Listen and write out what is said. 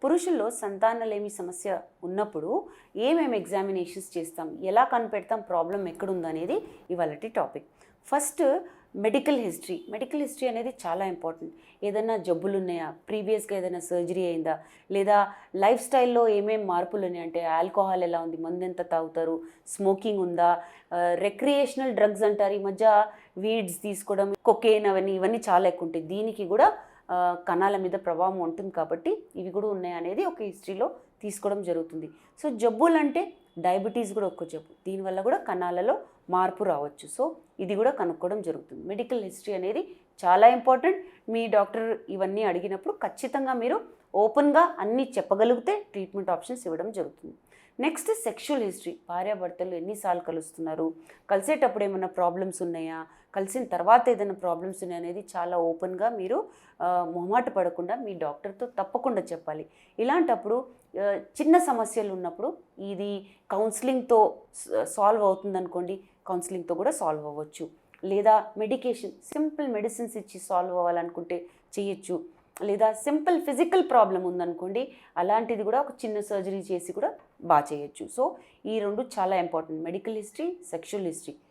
పురుషుల్లో సంతానలేమి సమస్య ఉన్నప్పుడు ఏమేమి ఎగ్జామినేషన్స్ చేస్తాం, ఎలా కనిపెడతాం ప్రాబ్లం ఎక్కడుందనేది ఇవాళటి టాపిక్. ఫస్ట్ మెడికల్ హిస్టరీ అనేది చాలా ఇంపార్టెంట్. ఏదైనా జబ్బులు ఉన్నాయా, ప్రీవియస్గా ఏదైనా సర్జరీ అయిందా, లేదా లైఫ్ స్టైల్లో ఏమేమి మార్పులు ఉన్నాయి, అంటే ఆల్కహాల్ ఎలా ఉంది, మందు ఎంత తాగుతారు, స్మోకింగ్ ఉందా, రిక్రియేషనల్ డ్రగ్స్ అంటారు ఈ మధ్య, వీడ్స్ తీసుకోవడం, కొకేన్ ఇవన్నీ చాలా ఎక్కువ ఉంటాయి. దీనికి కూడా కణాల మీద ప్రభావం ఉంటుంది కాబట్టి ఇవి కూడా ఉన్నాయి అనేది ఒక హిస్టరీలో తీసుకోవడం జరుగుతుంది. సో జబ్బులు అంటే డయాబెటీస్ కూడా ఒక జబ్బు, దీనివల్ల కూడా కణాలలో మార్పు రావచ్చు. సో ఇది కూడా కనుక్కోవడం జరుగుతుంది. మెడికల్ హిస్టరీ అనేది చాలా ఇంపార్టెంట్. మీ డాక్టర్ ఇవన్నీ అడిగినప్పుడు ఖచ్చితంగా మీరు ఓపెన్గా అన్నీ చెప్పగలిగితే ట్రీట్మెంట్ ఆప్షన్స్ ఇవ్వడం జరుగుతుంది. నెక్స్ట్ సెక్షువల్ హిస్టరీ, భార్యాభర్తలు ఎన్నిసార్లు కలుస్తున్నారు, కలిసేటప్పుడు ఏమైనా ప్రాబ్లమ్స్ ఉన్నాయా, కలిసిన తర్వాత ఏదైనా ప్రాబ్లమ్స్ ఉన్నాయా అనేది చాలా ఓపెన్గా మీరు మొహమాట పడకుండా మీ డాక్టర్తో తప్పకుండా చెప్పాలి. ఇలాంటప్పుడు చిన్న సమస్యలు ఉన్నప్పుడు ఇది కౌన్సిలింగ్తో సాల్వ్ అవుతుందనుకోండి, కౌన్సిలింగ్తో కూడా సాల్వ్ అవ్వచ్చు. లేదా మెడికేషన్, సింపుల్ మెడిసిన్స్ ఇచ్చి సాల్వ్ అవ్వాలనుకుంటే చేయొచ్చు. లేదా సింపుల్ ఫిజికల్ ప్రాబ్లం ఉందనుకోండి, అలాంటిది కూడా ఒక చిన్న సర్జరీ చేసి కూడా బాగా చేయొచ్చు. సో ఈ రెండు చాలా important, medical history, sexual history.